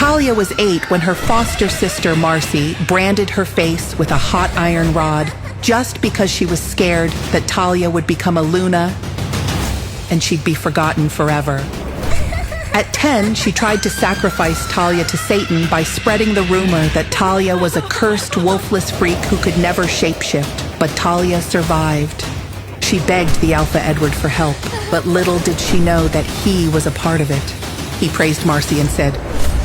Talia was 8 when her foster sister, Marcy, branded her face with a hot iron rod just because she was scared that Talia would become a Luna and she'd be forgotten forever. At 10, she tried to sacrifice Talia to Satan by spreading the rumor that Talia was a cursed, wolfless freak who could never shapeshift, but Talia survived. She begged the Alpha Edward for help, but little did she know that he was a part of it. He praised Marcy and said,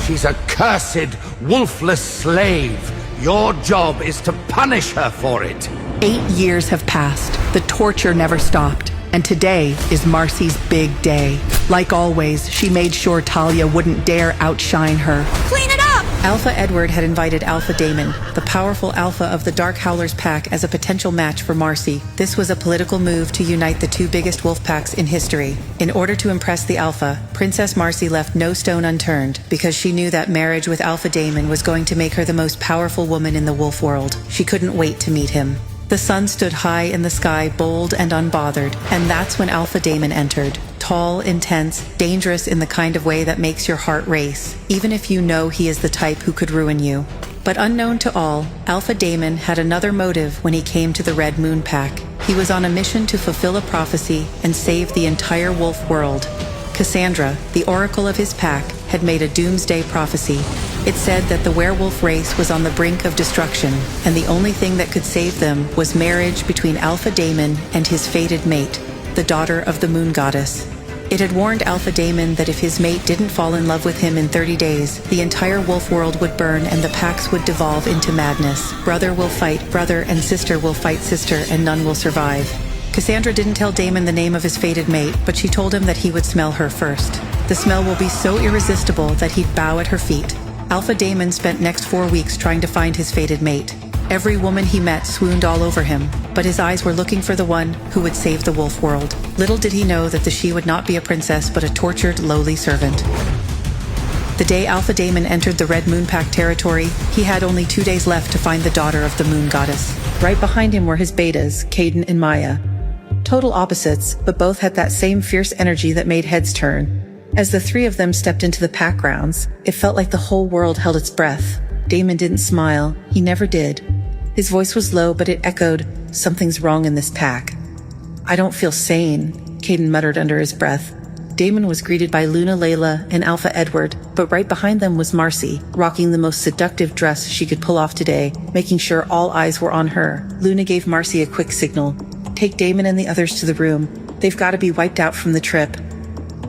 "She's a cursed, wolfless slave. Your job is to punish her for it." 8 years have passed. The torture never stopped. And today is Marcy's big day. Like always, she made sure Talia wouldn't dare outshine her. Clean it up! Alpha Edward had invited Alpha Damon, the powerful alpha of the Dark Howlers pack, as a potential match for Marcy. This was a political move to unite the 2 biggest wolf packs in history. In order to impress the alpha, Princess Marcy left no stone unturned, because she knew that marriage with Alpha Damon was going to make her the most powerful woman in the wolf world. She couldn't wait to meet him. The sun stood high in the sky, bold and unbothered, and that's when Alpha Damon entered. Tall, intense, dangerous in the kind of way that makes your heart race, even if you know he is the type who could ruin you. But unknown to all, Alpha Damon had another motive when he came to the Red Moon Pack. He was on a mission to fulfill a prophecy and save the entire wolf world. Cassandra, the oracle of his pack, had made a doomsday prophecy. It said that the werewolf race was on the brink of destruction, and the only thing that could save them was marriage between Alpha Damon and his fated mate, the daughter of the moon goddess. It had warned Alpha Damon that if his mate didn't fall in love with him in 30 days, the entire wolf world would burn and the packs would devolve into madness. Brother will fight brother and sister will fight sister, and none will survive. Cassandra didn't tell Damon the name of his fated mate, but she told him that he would smell her first. The smell will be so irresistible that he'd bow at her feet. Alpha Damon spent next 4 weeks trying to find his fated mate. Every woman he met swooned all over him, but his eyes were looking for the one who would save the wolf world. Little did he know that the she would not be a princess, but a tortured, lowly servant. The day Alpha Damon entered the Red Moon Pack territory, he had only 2 days left to find the daughter of the moon goddess. Right behind him were his betas, Caden and Maya. Total opposites, but both had that same fierce energy that made heads turn. As the 3 of them stepped into the pack grounds, it felt like the whole world held its breath. Damon didn't smile. He never did. His voice was low, but it echoed, "Something's wrong in this pack." "I don't feel sane," Caden muttered under his breath. Damon was greeted by Luna, Layla, and Alpha Edward, but right behind them was Marcy, rocking the most seductive dress she could pull off today, making sure all eyes were on her. Luna gave Marcy a quick signal. "Take Damon and the others to the room. They've got to be wiped out from the trip."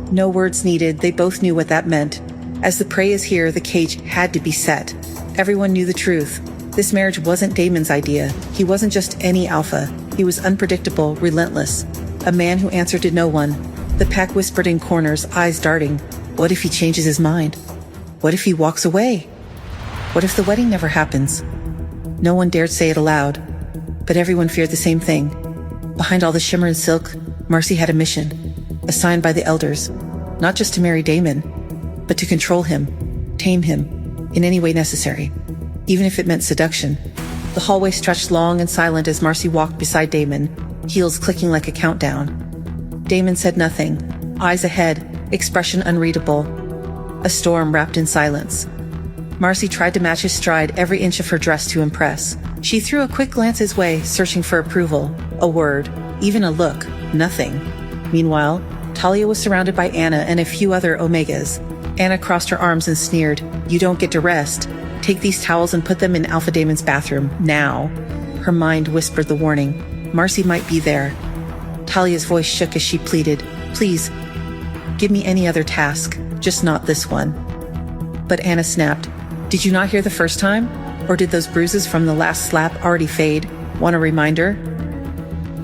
No words needed, they both knew what that meant. As the prey is here, the cage had to be set. Everyone knew the truth. This marriage wasn't Damon's idea. He wasn't just any alpha. He was unpredictable, relentless. A man who answered to no one. The pack whispered in corners, eyes darting. What if he changes his mind? What if he walks away? What if the wedding never happens? No one dared say it aloud, but everyone feared the same thing. Behind all the shimmer and silk, Marcy had a mission, assigned by the elders, not just to marry Damon, but to control him, tame him, in any way necessary, even if it meant seduction. The hallway stretched long and silent as Marcy walked beside Damon, heels clicking like a countdown. Damon said nothing, eyes ahead, expression unreadable. A storm wrapped in silence. Marcy tried to match his stride, every inch of her dress to impress. She threw a quick glance his way, searching for approval, a word, even a look, nothing. Meanwhile, Talia was surrounded by Anna and a few other Omegas. Anna crossed her arms and sneered, "You don't get to rest. Take these towels and put them in Alpha Damon's bathroom, now." Her mind whispered the warning. Marcy might be there. Talia's voice shook as she pleaded, "Please, give me any other task, just not this one." But Anna snapped, "Did you not hear the first time? Or did those bruises from the last slap already fade? Want a reminder?"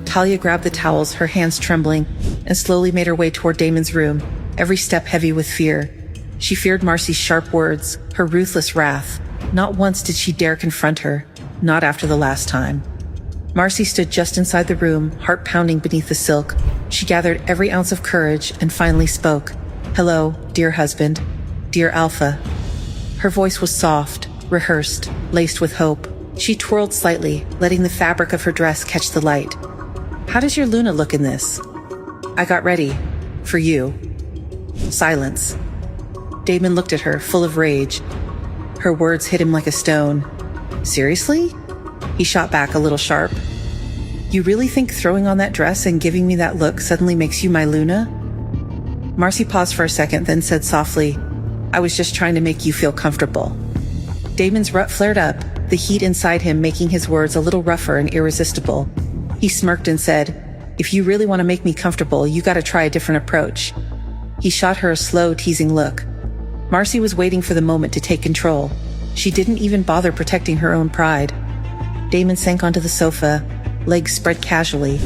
Talia grabbed the towels, her hands trembling, and slowly made her way toward Damon's room, every step heavy with fear. She feared Marcy's sharp words, her ruthless wrath. Not once did she dare confront her, not after the last time. Marcy stood just inside the room, heart pounding beneath the silk. She gathered every ounce of courage and finally spoke. "Hello, dear husband, dear Alpha." Her voice was soft, rehearsed, laced with hope. She twirled slightly, letting the fabric of her dress catch the light. "How does your Luna look in this?" "I got ready. For you." Silence. Damon looked at her, full of rage. Her words hit him like a stone. Seriously? He shot back a little sharp. You really think throwing on that dress and giving me that look suddenly makes you my Luna? Marcy paused for a second, then said softly, I was just trying to make you feel comfortable. Damon's rut flared up, the heat inside him making his words a little rougher and irresistible. He smirked and said, if you really want to make me comfortable, you gotta try a different approach. He shot her a slow, teasing look. Marcy was waiting for the moment to take control. She didn't even bother protecting her own pride. Damon sank onto the sofa, legs spread casually.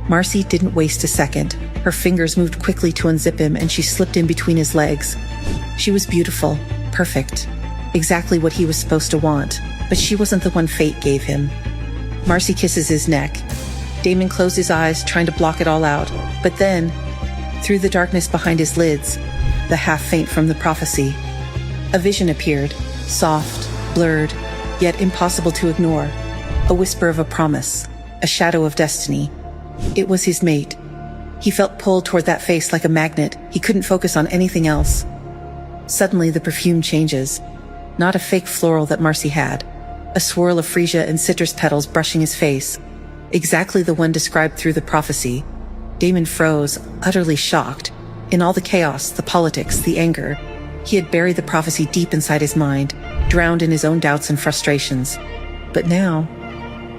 Marcy didn't waste a second. Her fingers moved quickly to unzip him, and she slipped in between his legs. She was beautiful, perfect, exactly what he was supposed to want, but she wasn't the one fate gave him. Marcy kisses his neck. Damon closed his eyes, trying to block it all out, but then, through the darkness behind his lids, the half-faint from the prophecy, a vision appeared, soft, blurred, yet impossible to ignore. A whisper of a promise, a shadow of destiny. It was his mate. He felt pulled toward that face like a magnet. He couldn't focus on anything else. Suddenly, the perfume changes. Not a fake floral that Marcy had. A swirl of freesia and citrus petals brushing his face. Exactly the one described through the prophecy. Damon froze, utterly shocked. In all the chaos, the politics, the anger, he had buried the prophecy deep inside his mind, drowned in his own doubts and frustrations. But now,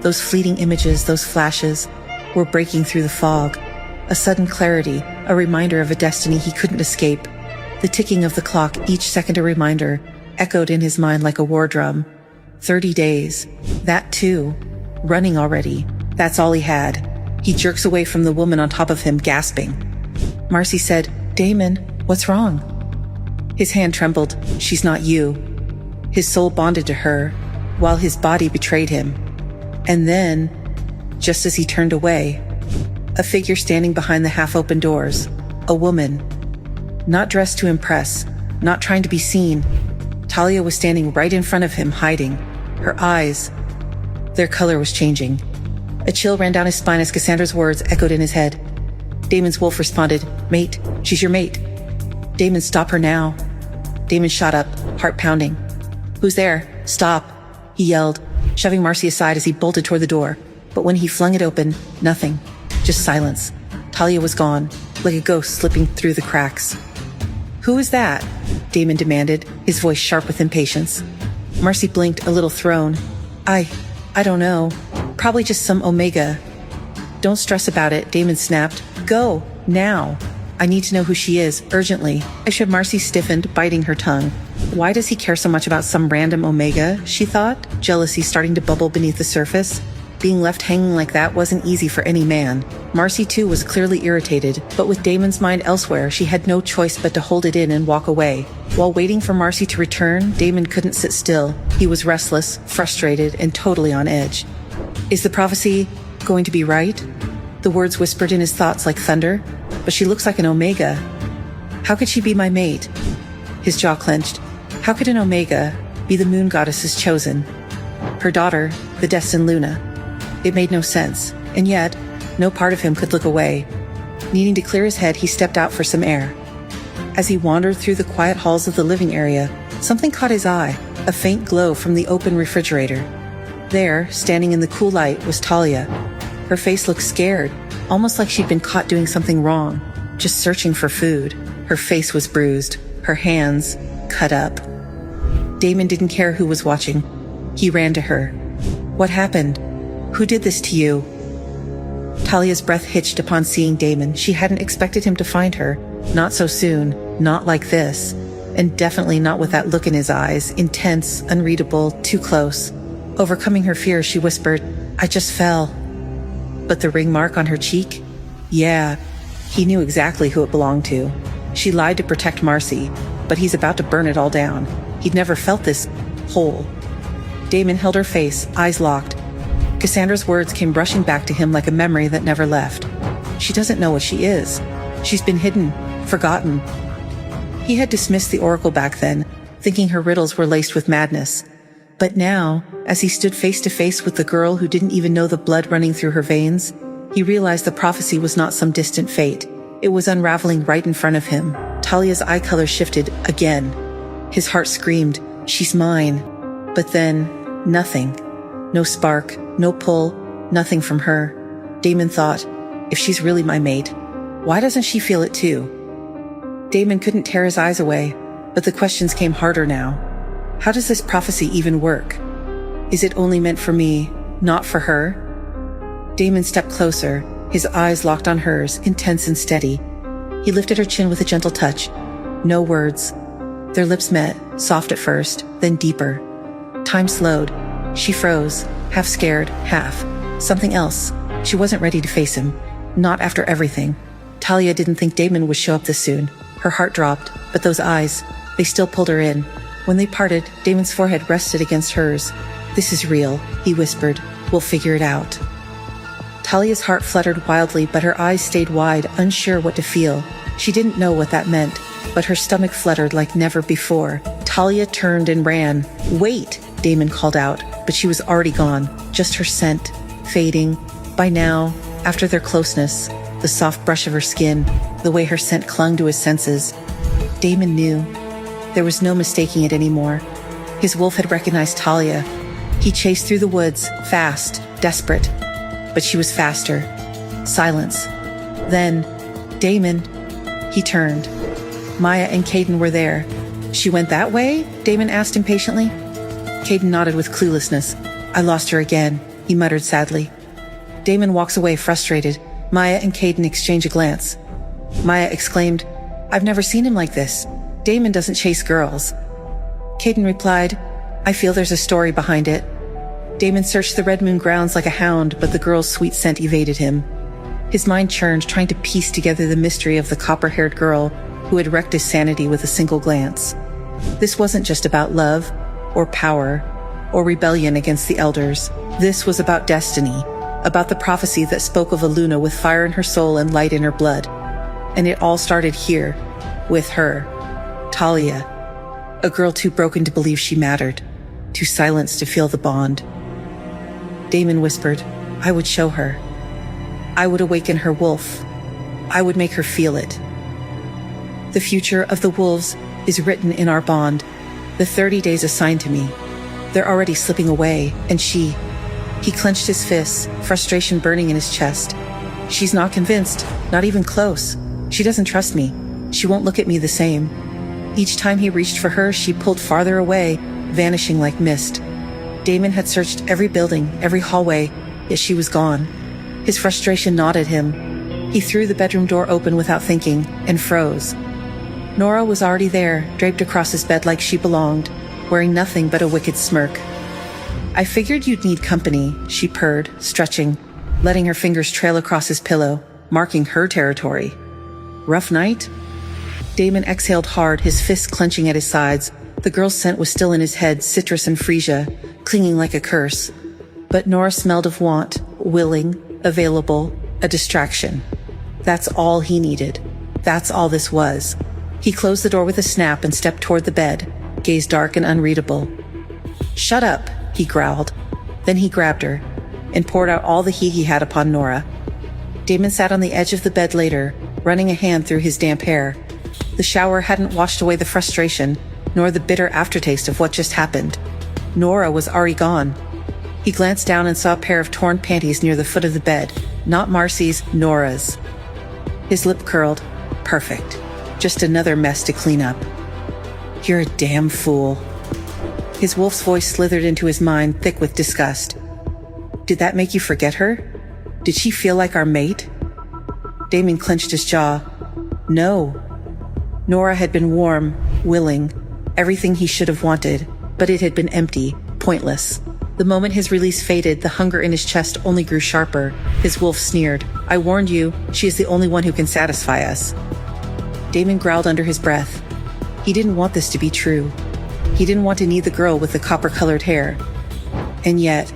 those fleeting images, those flashes, were breaking through the fog. A sudden clarity, a reminder of a destiny he couldn't escape. The ticking of the clock, each second a reminder, echoed in his mind like a war drum. 30 days. That too. Running already. That's all he had. He jerks away from the woman on top of him, gasping. Marcy said, Damon, what's wrong? His hand trembled. She's not you. His soul bonded to her, while his body betrayed him. And then, just as he turned away, a figure standing behind the half-open doors. A woman. Not dressed to impress, not trying to be seen. Talia was standing right in front of him, hiding. Her eyes, their color was changing. A chill ran down his spine as Cassandra's words echoed in his head. Damon's wolf responded, Mate, she's your mate. Damon, stop her now. Damon shot up, heart pounding. Who's there? Stop, he yelled, shoving Marcy aside as he bolted toward the door. But when he flung it open, nothing. Just silence. Talia was gone, like a ghost slipping through the cracks. Who is that? Damon demanded, his voice sharp with impatience. Marcy blinked, a little thrown. I don't know. Probably just some Omega. Don't stress about it, Damon snapped. Go, now. I need to know who she is, urgently. Marcy stiffened, biting her tongue. Why does he care so much about some random Omega, she thought, jealousy starting to bubble beneath the surface. Being left hanging like that wasn't easy for any man. Marcy, too, was clearly irritated, but with Damon's mind elsewhere, she had no choice but to hold it in and walk away. While waiting for Marcy to return, Damon couldn't sit still. He was restless, frustrated, and totally on edge. Is the prophecy going to be right? The words whispered in his thoughts like thunder. But she looks like an Omega. How could she be my mate? His jaw clenched. How could an Omega be the moon goddess's chosen? Her daughter, the destined Luna. It made no sense, and yet, no part of him could look away. Needing to clear his head, he stepped out for some air. As he wandered through the quiet halls of the living area, something caught his eye, a faint glow from the open refrigerator. There, standing in the cool light, was Talia. Her face looked scared, almost like she'd been caught doing something wrong, just searching for food. Her face was bruised, her hands cut up. Damon didn't care who was watching. He ran to her. What happened? Who did this to you? Talia's breath hitched upon seeing Damon. She hadn't expected him to find her. Not so soon, not like this, and definitely not with that look in his eyes, intense, unreadable, too close. Overcoming her fear, she whispered, I just fell. But the ring mark on her cheek? Yeah, he knew exactly who it belonged to. She lied to protect Marcy, but he's about to burn it all down. He'd never felt this whole. Damon held her face, eyes locked. Cassandra's words came rushing back to him like a memory that never left. She doesn't know what she is. She's been hidden, forgotten. He had dismissed the oracle back then, thinking her riddles were laced with madness. But now, as he stood face to face with the girl who didn't even know the blood running through her veins, he realized the prophecy was not some distant fate. It was unraveling right in front of him. Talia's eye color shifted again. His heart screamed, "She's mine." But then, nothing. No spark, no pull, nothing from her. Damon thought, if she's really my mate, why doesn't she feel it too? Damon couldn't tear his eyes away, but the questions came harder now. How does this prophecy even work? Is it only meant for me, not for her? Damon stepped closer, his eyes locked on hers, intense and steady. He lifted her chin with a gentle touch. No words. Their lips met, soft at first, then deeper. Time slowed. She froze, half scared, half. Something else. She wasn't ready to face him. Not after everything. Talia didn't think Damon would show up this soon. Her heart dropped, but those eyes, they still pulled her in. When they parted, Damon's forehead rested against hers. "This is real," he whispered. "We'll figure it out." Talia's heart fluttered wildly, but her eyes stayed wide, unsure what to feel. She didn't know what that meant, but her stomach fluttered like never before. Talia turned and ran. "Wait!" Damon called out, but she was already gone. Just her scent, fading. By now, after their closeness, the soft brush of her skin, the way her scent clung to his senses. Damon knew. There was no mistaking it anymore. His wolf had recognized Talia. He chased through the woods, fast, desperate. But she was faster. Silence. Then, Damon. He turned. Maya and Caden were there. "She went that way?" Damon asked impatiently. Caden nodded with cluelessness. "I lost her again," he muttered sadly. Damon walks away frustrated. Maya and Caden exchange a glance. Maya exclaimed, "I've never seen him like this. Damon doesn't chase girls." Caden replied, "I feel there's a story behind it." Damon searched the Red Moon grounds like a hound, but the girl's sweet scent evaded him. His mind churned, trying to piece together the mystery of the copper-haired girl who had wrecked his sanity with a single glance. This wasn't just about love, or power, or rebellion against the elders. This was about destiny, about the prophecy that spoke of a Luna with fire in her soul and light in her blood. And it all started here, with her, Talia, a girl too broken to believe she mattered, too silenced to feel the bond. Damon whispered, "I would show her. I would awaken her wolf. I would make her feel it. The future of the wolves is written in our bond, the 30 days assigned to me. They're already slipping away, and she..." He clenched his fists, frustration burning in his chest. "She's not convinced, not even close. She doesn't trust me. She won't look at me the same." Each time he reached for her, she pulled farther away, vanishing like mist. Damon had searched every building, every hallway, yet she was gone. His frustration gnawed at him. He threw the bedroom door open without thinking, and froze. Norah was already there, draped across his bed like she belonged, wearing nothing but a wicked smirk. "I figured you'd need company," she purred, stretching, letting her fingers trail across his pillow, marking her territory. "Rough night?" Damon exhaled hard, his fists clenching at his sides. The girl's scent was still in his head, citrus and freesia, clinging like a curse. But Norah smelled of want, willing, available, a distraction. That's all he needed. That's all this was. He closed the door with a snap and stepped toward the bed, gaze dark and unreadable. "Shut up," he growled. Then he grabbed her and poured out all the heat he had upon Norah. Damon sat on the edge of the bed later, running a hand through his damp hair. The shower hadn't washed away the frustration, nor the bitter aftertaste of what just happened. Norah was already gone. He glanced down and saw a pair of torn panties near the foot of the bed. Not Marcy's, Norah's. His lip curled. Perfect. Just another mess to clean up. "You're a damn fool." His wolf's voice slithered into his mind, thick with disgust. "Did that make you forget her? Did she feel like our mate?" Damon clenched his jaw. No. Norah had been warm, willing, everything he should have wanted, but it had been empty, pointless. The moment his release faded, the hunger in his chest only grew sharper. His wolf sneered, "I warned you, she is the only one who can satisfy us." Damon growled under his breath. He didn't want this to be true. He didn't want to need the girl with the copper-colored hair. And yet,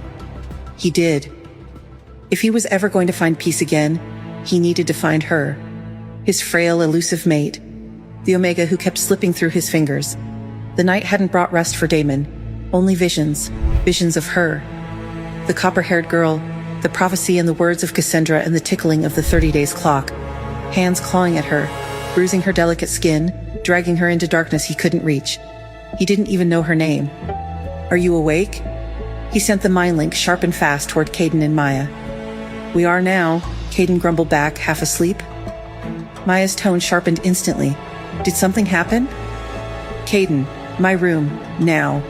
he did. If he was ever going to find peace again, he needed to find her. His frail, elusive mate. The Omega who kept slipping through his fingers. The night hadn't brought rest for Damon. Only visions. Visions of her. The copper-haired girl, the prophecy and the words of Cassandra and the tickling of the 30 days clock. Hands clawing at her. bruising her delicate skin, dragging her into darkness he couldn't reach. He didn't even know her name. "Are you awake?" He sent the mind link sharp and fast toward Caden and Maya. "We are now," Caden grumbled back, half asleep. Maya's tone sharpened instantly. "Did something happen?" "Caden, my room, now."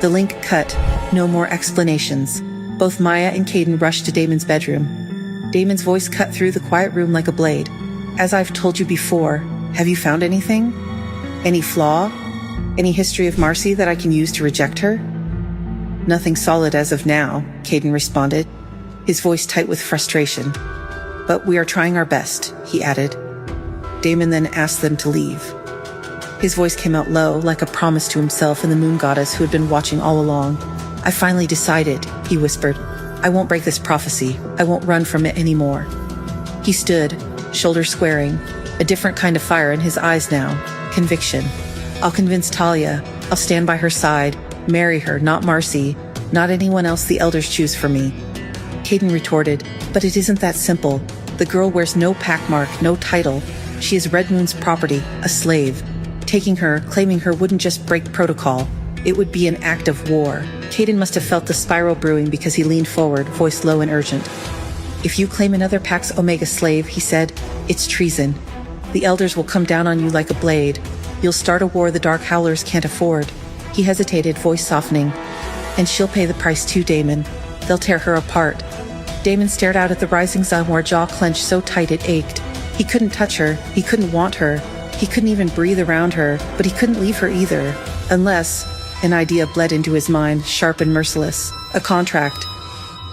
The link cut. No more explanations. Both Maya and Caden rushed to Damon's bedroom. Damon's voice cut through the quiet room like a blade. "As I've told you before, have you found anything? Any flaw? Any history of Marcy that I can use to reject her?" "Nothing solid as of now," Caden responded, his voice tight with frustration. "But we are trying our best," he added. Damon then asked them to leave. His voice came out low, like a promise to himself and the moon goddess who had been watching all along. "I finally decided," he whispered. "I won't break this prophecy. I won't run from it anymore." He stood, shoulders squaring, a different kind of fire in his eyes now, conviction. "I'll convince Talia. I'll stand by her side, marry her, not Marcy, not anyone else the elders choose for me." Caden retorted, "But it isn't that simple. The girl wears no pack mark, no title. She is Red Moon's property, a slave. Taking her, claiming her wouldn't just break protocol. It would be an act of war." Caden must have felt the spiral brewing because he leaned forward, voice low and urgent. "If you claim another Pax Omega slave," he said, "it's treason. The elders will come down on you like a blade. You'll start a war the Dark Howlers can't afford." He hesitated, voice softening. "And she'll pay the price too, Damon. They'll tear her apart." Damon stared out at the rising sun where jaw clenched so tight it ached. He couldn't touch her. He couldn't want her. He couldn't even breathe around her, but he couldn't leave her either. Unless... An idea bled into his mind, sharp and merciless. A contract.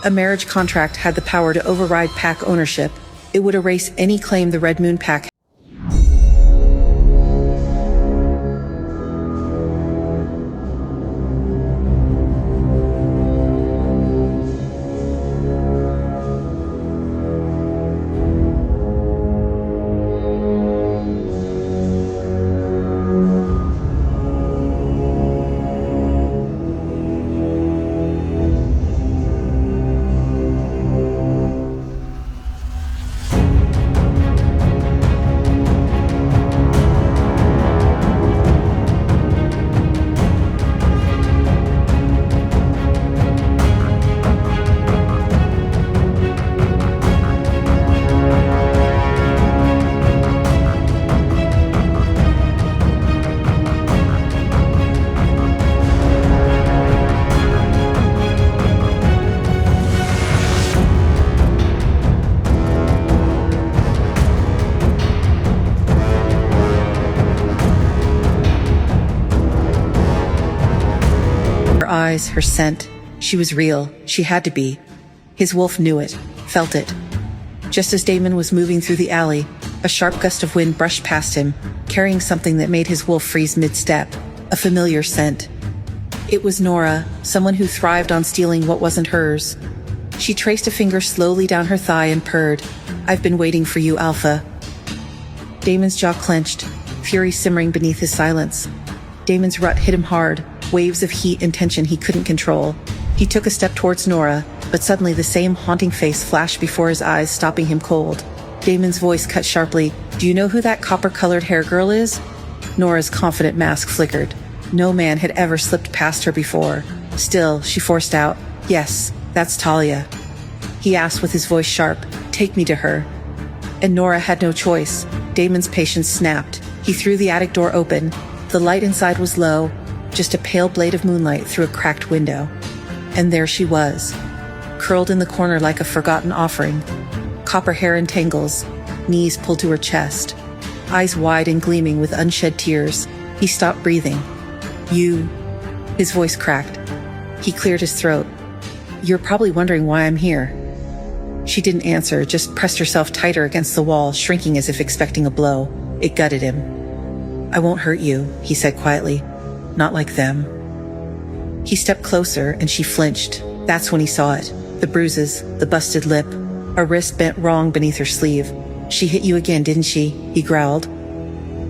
A marriage contract had the power to override pack ownership. It would erase any claim the Red Moon Pack. Eyes, her scent. She was real. She had to be. His wolf knew it, felt it. Just as Damon was moving through the alley, a sharp gust of wind brushed past him, carrying something that made his wolf freeze mid-step, a familiar scent. It was Norah, someone who thrived on stealing what wasn't hers. She traced a finger slowly down her thigh and purred, "I've been waiting for you, Alpha." Damon's jaw clenched, fury simmering beneath his silence. Damon's rut hit him hard, waves of heat and tension he couldn't control. He took a step towards Norah, but suddenly the same haunting face flashed before his eyes, stopping him cold. Damon's voice cut sharply, "Do you know who that copper-colored hair girl is?" Norah's confident mask flickered. No man had ever slipped past her before. Still, she forced out, "Yes, that's Talia." He asked with his voice sharp, "Take me to her." And Norah had no choice. Damon's patience snapped. He threw the attic door open. The light inside was low, just a pale blade of moonlight through a cracked window. And there she was, curled in the corner like a forgotten offering, copper hair in tangles, knees pulled to her chest, eyes wide and gleaming with unshed tears. He stopped breathing. "You..." His voice cracked. He cleared his throat. "You're probably wondering why I'm here." She didn't answer, just pressed herself tighter against the wall, shrinking as if expecting a blow. It gutted him. "I won't hurt you," he said quietly. "Not like them." He stepped closer and she flinched. That's when he saw it. The bruises, the busted lip, a wrist bent wrong beneath her sleeve. "She hit you again, didn't she?" he growled.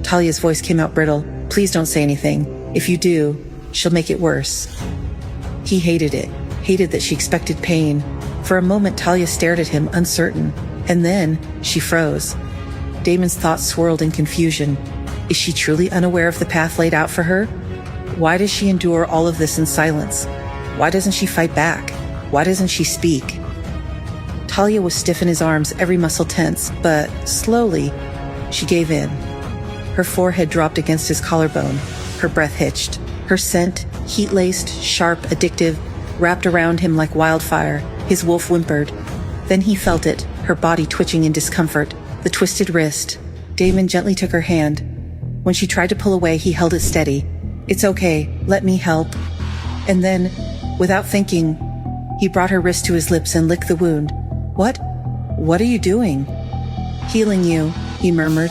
Talia's voice came out brittle. "Please don't say anything. If you do, she'll make it worse." He hated it. Hated that she expected pain. For a moment, Talia stared at him, uncertain. And then she froze. Damon's thoughts swirled in confusion. Is she truly unaware of the path laid out for her? Why does she endure all of this in silence? Why doesn't she fight back? Why doesn't she speak? Talia was stiff in his arms, every muscle tense, but slowly, she gave in. Her forehead dropped against his collarbone. Her breath hitched. Her scent, heat-laced, sharp, addictive, wrapped around him like wildfire. His wolf whimpered. Then he felt it, her body twitching in discomfort, the twisted wrist. Damon gently took her hand. When she tried to pull away, he held it steady. It's okay, let me help. And then, without thinking, he brought her wrist to his lips and licked the wound. What are you doing? Healing you, he murmured.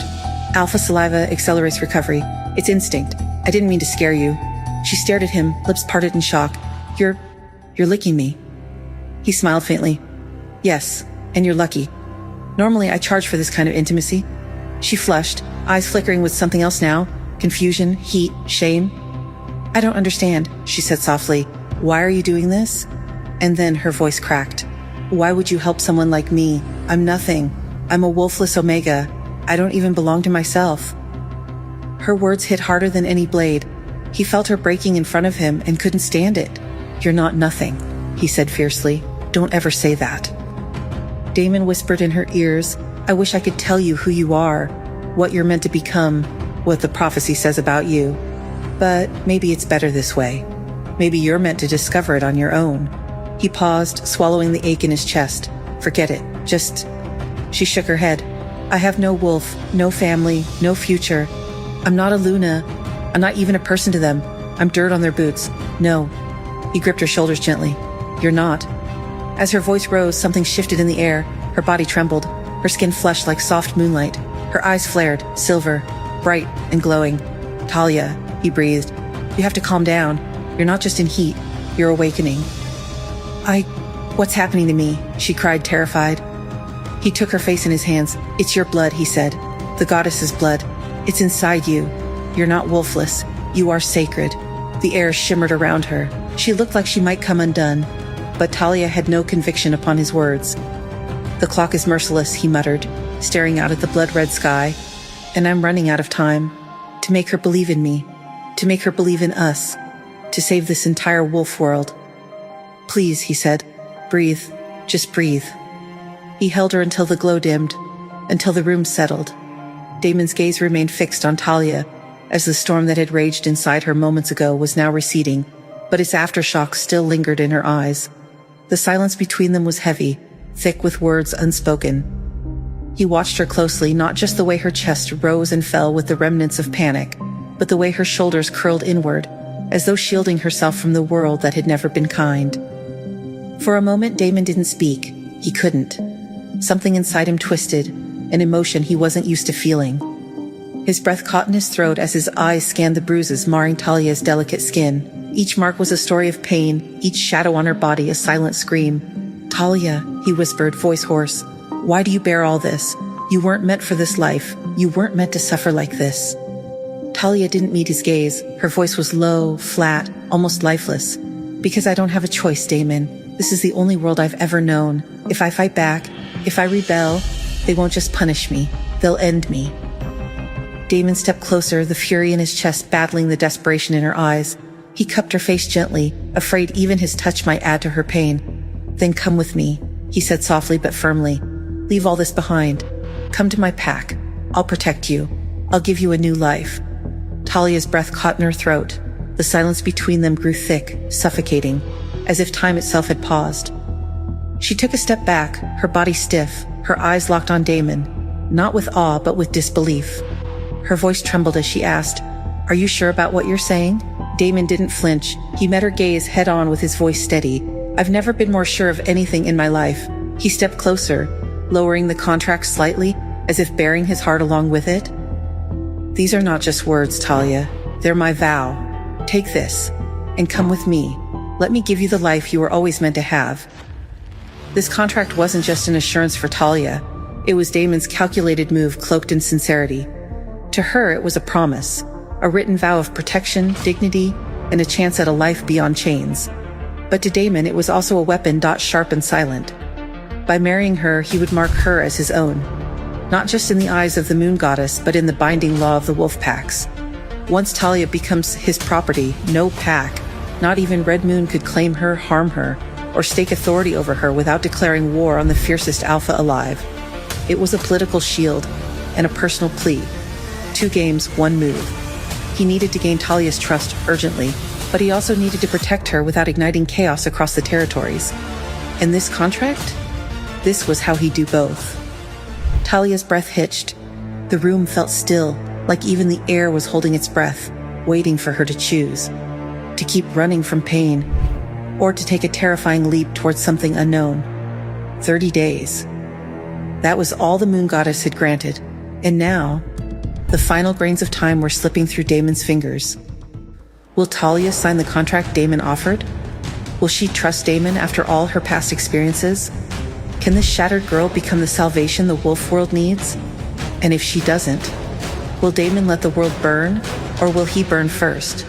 Alpha saliva accelerates recovery. It's instinct. I didn't mean to scare you. She stared at him, lips parted in shock. You're licking me. He smiled faintly. Yes, and you're lucky. Normally I charge for this kind of intimacy. She flushed, eyes flickering with something else now. Confusion, heat, shame. I don't understand, she said softly. Why are you doing this? And then her voice cracked. Why would you help someone like me? I'm nothing. I'm a wolfless omega. I don't even belong to myself. Her words hit harder than any blade. He felt her breaking in front of him and couldn't stand it. You're not nothing, he said fiercely. Don't ever say that. Damon whispered in her ears, I wish I could tell you who you are, what you're meant to become, what the prophecy says about you. But maybe it's better this way. Maybe you're meant to discover it on your own. He paused, swallowing the ache in his chest. Forget it. She shook her head. I have no wolf, no family, no future. I'm not a Luna. I'm not even a person to them. I'm dirt on their boots. No. He gripped her shoulders gently. You're not. As her voice rose, something shifted in the air. Her body trembled. Her skin flushed like soft moonlight. Her eyes flared, silver, bright and glowing. Talia, he breathed. You have to calm down. You're not just in heat. You're awakening. What's happening to me? She cried, terrified. He took her face in his hands. It's your blood, he said. The goddess's blood. It's inside you. You're not wolfless. You are sacred. The air shimmered around her. She looked like she might come undone. But Talia had no conviction upon his words. The clock is merciless, he muttered, staring out at the blood-red sky. And I'm running out of time. To make her believe in me. To make her believe in us. To save this entire wolf world. Please, he said. Breathe. Just breathe. He held her until the glow dimmed, until the room settled. Damon's gaze remained fixed on Talia, as the storm that had raged inside her moments ago was now receding, but its aftershock still lingered in her eyes. The silence between them was heavy, thick with words unspoken. He watched her closely, not just the way her chest rose and fell with the remnants of panic, but the way her shoulders curled inward, as though shielding herself from the world that had never been kind. For a moment, Damon didn't speak. He couldn't. Something inside him twisted, an emotion he wasn't used to feeling. His breath caught in his throat as his eyes scanned the bruises marring Talia's delicate skin. Each mark was a story of pain, each shadow on her body a silent scream. Talia, he whispered, voice hoarse, why do you bear all this? You weren't meant for this life. You weren't meant to suffer like this. Talia didn't meet his gaze. Her voice was low, flat, almost lifeless. Because I don't have a choice, Damon. This is the only world I've ever known. If I fight back, if I rebel, they won't just punish me. They'll end me. Damon stepped closer, the fury in his chest battling the desperation in her eyes. He cupped her face gently, afraid even his touch might add to her pain. Then come with me, he said softly but firmly. Leave all this behind. Come to my pack. I'll protect you. I'll give you a new life. Talia's breath caught in her throat. The silence between them grew thick, suffocating, as if time itself had paused. She took a step back, her body stiff, her eyes locked on Damon, not with awe but with disbelief. Her voice trembled as she asked, Are you sure about what you're saying? Damon didn't flinch. He met her gaze head on with his voice steady. I've never been more sure of anything in my life. He stepped closer, lowering the contract slightly, as if bearing his heart along with it. These are not just words, Talia. They're my vow. Take this, and come with me. Let me give you the life you were always meant to have. This contract wasn't just an assurance for Talia. It was Damon's calculated move cloaked in sincerity. To her, it was a promise, a written vow of protection, dignity, and a chance at a life beyond chains. But to Damon, it was also a weapon sharp and silent. By marrying her, he would mark her as his own. not just in the eyes of the moon goddess, but in the binding law of the wolf packs. Once Talia becomes his property, no pack, not even Red Moon, could claim her, harm her, or stake authority over her without declaring war on the fiercest alpha alive. It was a political shield and a personal plea. 2 games, 1 move. He needed to gain Talia's trust urgently, but he also needed to protect her without igniting chaos across the territories. And this contract? This was how he'd do both. Talia's breath hitched. The room felt still, like even the air was holding its breath, waiting for her to choose. To keep running from pain, or to take a terrifying leap towards something unknown. 30 days. That was all the moon goddess had granted. And now, the final grains of time were slipping through Damon's fingers. Will Talia sign the contract Damon offered? Will she trust Damon after all her past experiences? Can this shattered girl become the salvation the wolf world needs? And if she doesn't, will Damon let the world burn, or will he burn first?